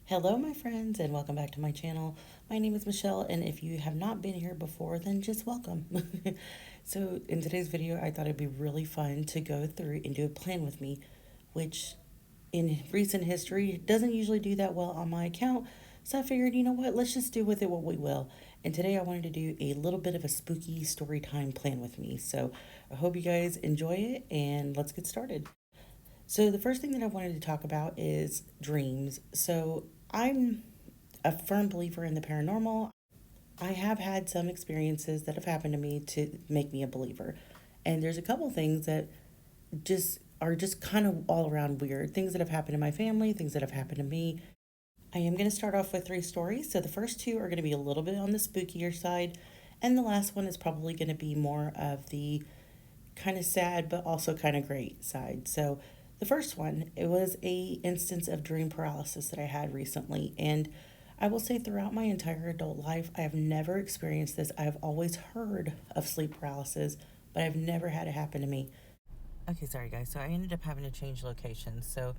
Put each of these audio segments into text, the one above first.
Hello, my friends, and welcome back to my channel. My name is Michelle, and if you have not been here before, then just welcome. So, in today's video, I thought it'd be really fun to go through and do a plan with me, which in recent history doesn't usually do that well on my account. So, I figured, you know what, let's just do with it what we will. And today, I wanted to do a little bit of a spooky story time plan with me. So, I hope you guys enjoy it, and let's get started. So, the first thing that I wanted to talk about is dreams. So, I'm a firm believer in the paranormal. I have had some experiences that have happened to me to make me a believer. And there's a couple things that just kind of all around weird. Things that have happened to my family, things that have happened to me. I am going to start off with three stories. So the first two are going to be a little bit on the spookier side, and the last one is probably going to be more of the kind of sad but also kind of great side. So the first one, it was a instance of dream paralysis that I had recently, and I will say throughout my entire adult life I have never experienced this. I've always heard of sleep paralysis, but I've never had it happen to me. Okay, sorry guys. So I ended up having to change locations. So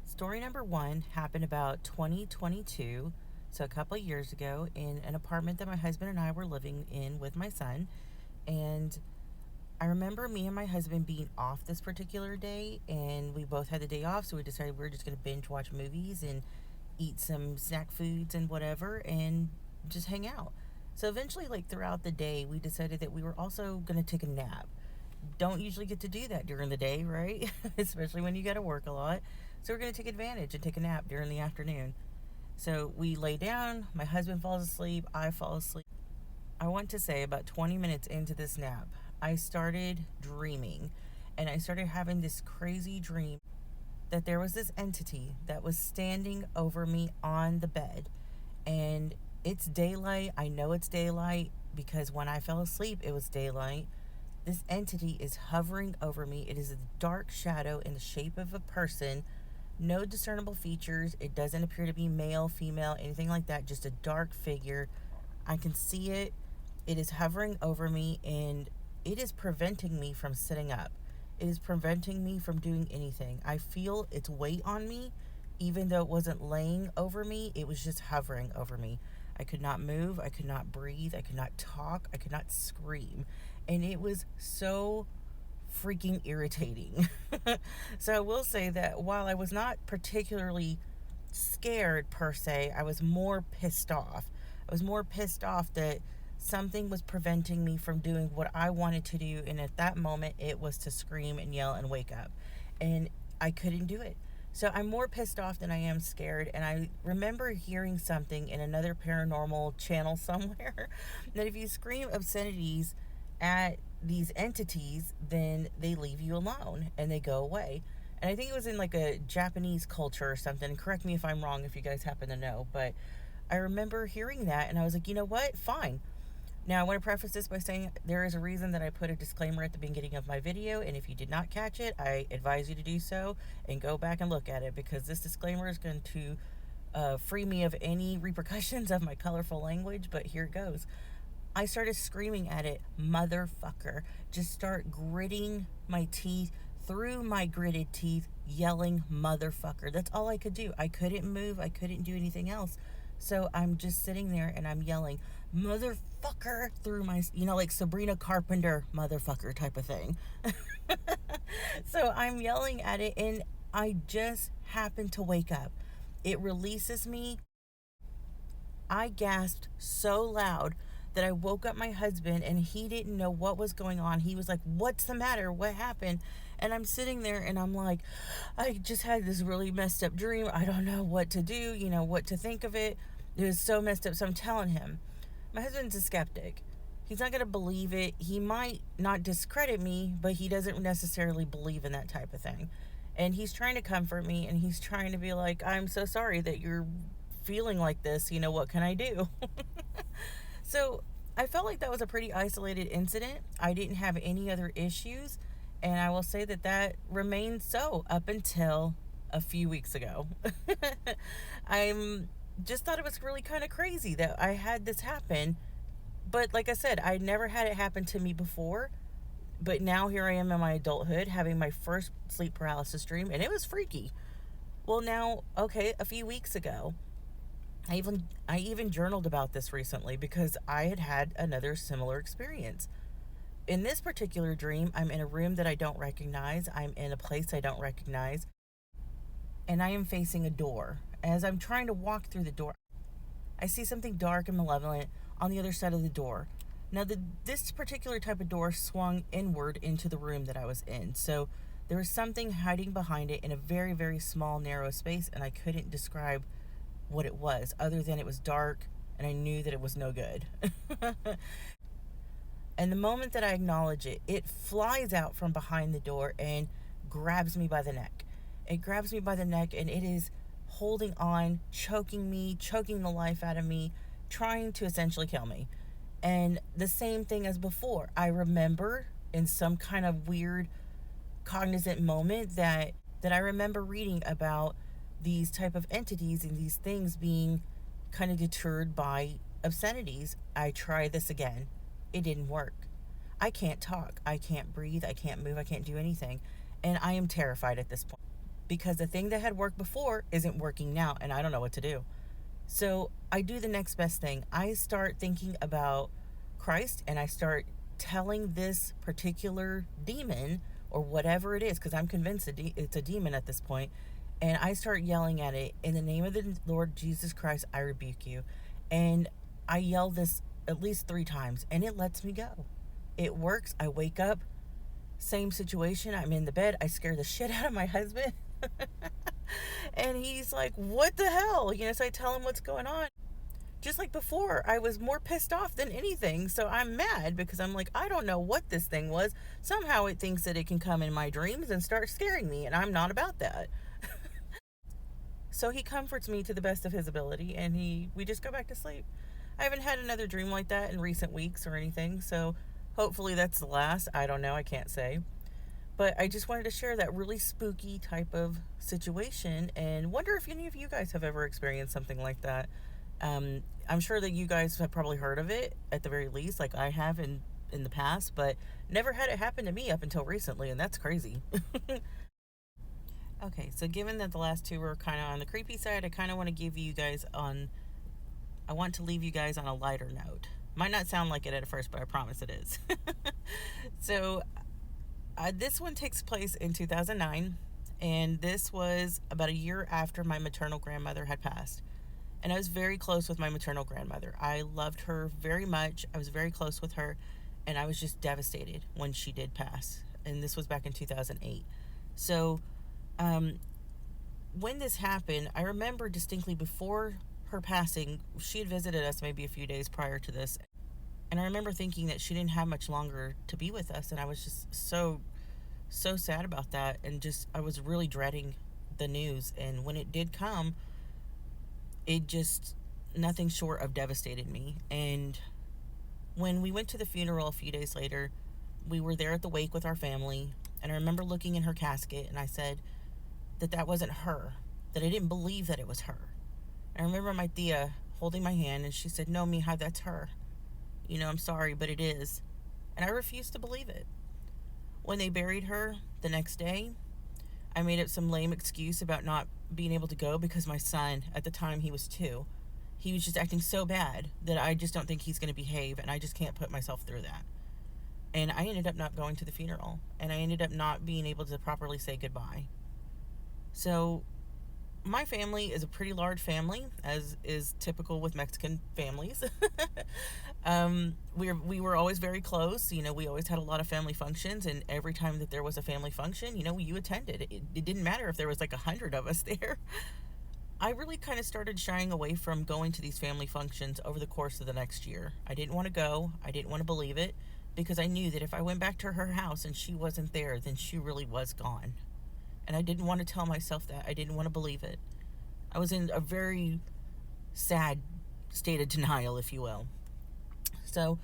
story number one happened about 2022, so a couple of years ago, in an apartment that my husband and I were living in with my son. And I remember me and my husband being off this particular day, and we both had the day off, so we decided we were just going to binge watch movies and eat some snack foods and whatever and just hang out. So eventually, like throughout the day, we decided that we were also going to take a nap. Don't usually get to do that during the day, right? Especially when you got to work a lot. So we're going to take advantage and take a nap during the afternoon. So we lay down, my husband falls asleep, I fall asleep. I want to say about 20 minutes into this nap, I started dreaming, and I started having this crazy dream that there was this entity that was standing over me on the bed. And it's daylight. I know it's daylight because when I fell asleep, it was daylight. This entity is hovering over me. It is a dark shadow in the shape of a person. No discernible features. It doesn't appear to be male, female, anything like that. Just a dark figure. I can see it. It is hovering over me, and it is preventing me from sitting up. It is preventing me from doing anything. I feel its weight on me, even though it wasn't laying over me, it was just hovering over me. I could not move, I could not breathe, I could not talk, I could not scream. And it was so freaking irritating. So I will say that while I was not particularly scared per se, I was more pissed off. I was more pissed off that something was preventing me from doing what I wanted to do, and at that moment it was to scream and yell and wake up, and I couldn't do it. So I'm more pissed off than I am scared. And I remember hearing something in another paranormal channel somewhere that if you scream obscenities at these entities, then they leave you alone and they go away. And I think it was in like a Japanese culture or something. Correct me if I'm wrong, if you guys happen to know, but I remember hearing that and I was like, you know what? Fine. Now, I want to preface this by saying there is a reason that I put a disclaimer at the beginning of my video, and if you did not catch it, I advise you to do so and go back and look at it, because this disclaimer is going to free me of any repercussions of my colorful language, but here it goes. I started screaming at it, motherfucker. Just start gritting my teeth through my gritted teeth, yelling motherfucker. That's all I could do. I couldn't move. I couldn't do anything else. So I'm just sitting there and I'm yelling motherfucker through my, like Sabrina Carpenter motherfucker type of thing. So I'm yelling at it, and I just happen to wake up. It releases me. I gasped so loud that I woke up my husband, and he didn't know what was going on. He was like, "What's the matter? What happened?" And I'm sitting there and I'm like, I just had this really messed up dream. I don't know what to do, what to think of it. It was so messed up. So I'm telling him. My husband's a skeptic. He's not going to believe it. He might not discredit me, but he doesn't necessarily believe in that type of thing. And he's trying to comfort me, and he's trying to be like, I'm so sorry that you're feeling like this. What can I do? So I felt like that was a pretty isolated incident. I didn't have any other issues. And I will say that that remained so up until a few weeks ago. I'm just thought it was really kind of crazy that I had this happen. But like I said, I never had it happen to me before. But now here I am in my adulthood having my first sleep paralysis dream, and it was freaky. Well, now, okay, a few weeks ago, I even journaled about this recently because I had had another similar experience. In this particular dream, I'm in a room that I don't recognize. I'm in a place I don't recognize, and I am facing a door. As I'm trying to walk through the door, I see something dark and malevolent on the other side of the door. Now, this particular type of door swung inward into the room that I was in. So there was something hiding behind it in a very, very small, narrow space, and I couldn't describe what it was other than it was dark and I knew that it was no good. And the moment that I acknowledge it, it flies out from behind the door and grabs me by the neck. It grabs me by the neck and it is holding on, choking me, choking the life out of me, trying to essentially kill me. And the same thing as before. I remember in some kind of weird cognizant moment that I remember reading about these type of entities and these things being kind of deterred by obscenities. I try this again. It didn't work. I can't talk. I can't breathe. I can't move. I can't do anything. And I am terrified at this point because the thing that had worked before isn't working now and I don't know what to do. So I do the next best thing. I start thinking about Christ and I start telling this particular demon or whatever it is, because I'm convinced it's a demon at this point, and I start yelling at it, in the name of the Lord Jesus Christ, I rebuke you. And I yell this at least 3 times and it lets me go. It works. I wake up, same situation. I'm in the bed. I scare the shit out of my husband. And he's like, what the hell? So I tell him what's going on. Just like before, I was more pissed off than anything. So I'm mad because I'm like, I don't know what this thing was. Somehow it thinks that it can come in my dreams and start scaring me, and I'm not about that. So he comforts me to the best of his ability, and we just go back to sleep. I haven't had another dream like that in recent weeks or anything, so hopefully that's the last. I don't know. I can't say. But I just wanted to share that really spooky type of situation and wonder if any of you guys have ever experienced something like that. I'm sure that you guys have probably heard of it at the very least, like I have in the past, but never had it happen to me up until recently, and that's crazy. Okay, so given that the last 2 were kind of on the creepy side, I kind of want to I want to leave you guys on a lighter note. Might not sound like it at first, but I promise it is. So this one takes place in 2009, and this was about a year after my maternal grandmother had passed. And I was very close with my maternal grandmother. I loved her very much. I was very close with her, and I was just devastated when she did pass. And this was back in 2008. So when this happened, I remember distinctly before her passing, she had visited us maybe a few days prior to this. And I remember thinking that she didn't have much longer to be with us. And I was just so sad about that. And I was really dreading the news. And when it did come, it just, nothing short of devastated me. And when we went to the funeral a few days later, we were there at the wake with our family. And I remember looking in her casket and I said that wasn't her, that I didn't believe that it was her. And I remember my tia holding my hand and she said, no, mija, that's her. I'm sorry, but it is. And I refused to believe it. When they buried her the next day, I made up some lame excuse about not being able to go because my son, at the time he was 2, he was just acting so bad that I just don't think he's going to behave, and I just can't put myself through that. And I ended up not going to the funeral, and I ended up not being able to properly say goodbye. So my family is a pretty large family, as is typical with Mexican families. We were always very close. We always had a lot of family functions, and every time that there was a family function, you attended. It didn't matter if there was like 100 of us there. I really kind of started shying away from going to these family functions over the course of the next year. I didn't want to go. I didn't want to believe it because I knew that if I went back to her house and she wasn't there, then she really was gone. And I didn't want to tell myself that. I didn't want to believe it. I was in a very sad state of denial, if you will. So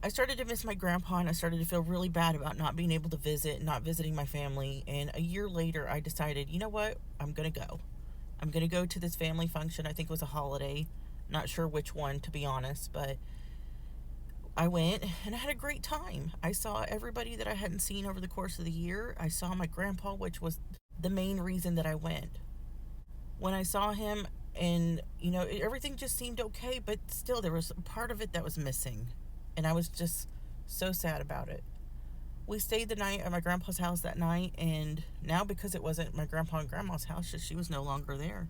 I started to miss my grandpa, and I started to feel really bad about not being able to visit, not visiting my family. And a year later, I decided, you know what? I'm going to go. I'm going to go to this family function. I think it was a holiday. Not sure which one, to be honest, but I went and I had a great time. I saw everybody that I hadn't seen over the course of the year. I saw my grandpa, which was the main reason that I went. When I saw him and everything just seemed okay, but still there was a part of it that was missing. And I was just so sad about it. We stayed the night at my grandpa's house that night, and now because it wasn't my grandpa and grandma's house, she was no longer there.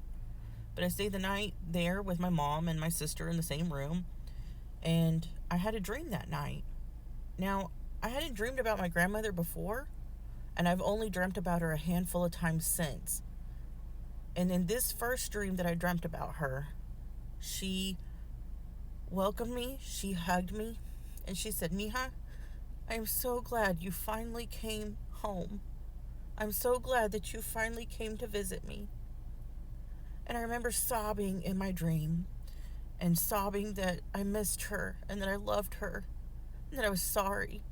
But I stayed the night there with my mom and my sister in the same room, and I had a dream that night. Now, I hadn't dreamed about my grandmother before, and I've only dreamt about her a handful of times since. And in this first dream that I dreamt about her, she welcomed me, she hugged me, and she said, "Mija, I am so glad you finally came home. I'm so glad that you finally came to visit me." And I remember sobbing in my dream and sobbing that I missed her and that I loved her and that I was sorry.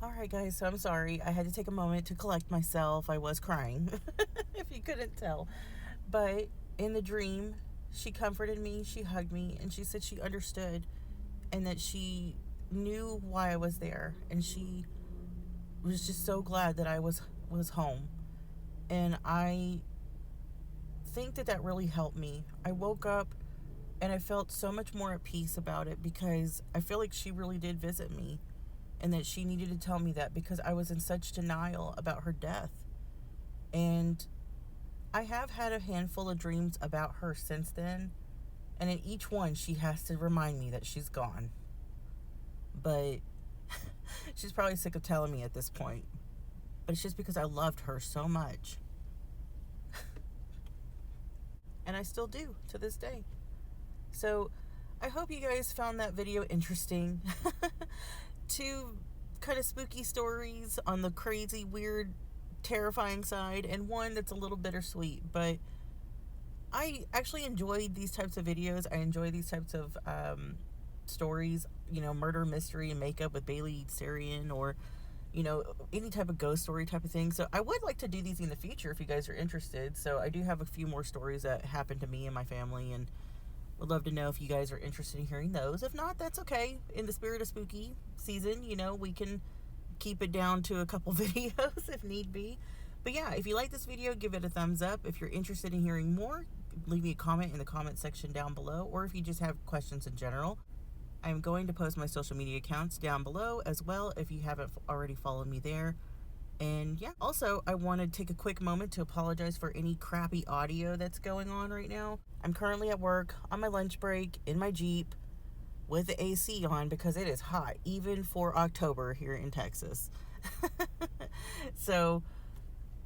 Alright, guys, so I'm sorry. I had to take a moment to collect myself. I was crying, if you couldn't tell. But in the dream, she comforted me, she hugged me, and she said she understood and that she knew why I was there. And she was just so glad that I was home. And I think that really helped me. I woke up and I felt so much more at peace about it because I feel like she really did visit me and that she needed to tell me that because I was in such denial about her death. And I have had a handful of dreams about her since then, and in each one she has to remind me that she's gone. But she's probably sick of telling me at this point. But it's just because I loved her so much. And I still do to this day. So I hope you guys found that video interesting. Two kind of spooky stories on the crazy, weird, terrifying side, and one that's a little bittersweet. But I actually enjoyed these types of videos. I enjoy these types of stories, murder, mystery, and makeup with Bailey Sarian, or any type of ghost story type of thing. So I would like to do these in the future if you guys are interested. So I do have a few more stories that happened to me and my family, and would love to know if you guys are interested in hearing those. If not, that's okay. In the spirit of spooky season, we can keep it down to a couple videos if need be. But yeah, if you like this video, give it a thumbs up. If you're interested in hearing more, leave me a comment in the comment section down below, or if you just have questions in general. I'm going to post my social media accounts down below as well if you haven't already followed me there. And yeah, also I want to take a quick moment to apologize for any crappy audio that's going on right now. I'm currently at work on my lunch break in my Jeep with the AC on because it is hot, even for October here in Texas. So,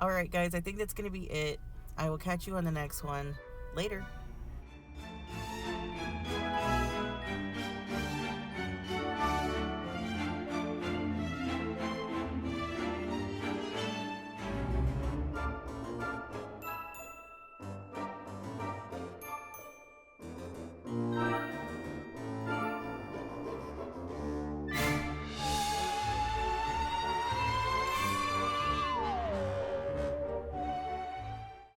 alright guys, I think that's going to be it. I will catch you on the next one. Later.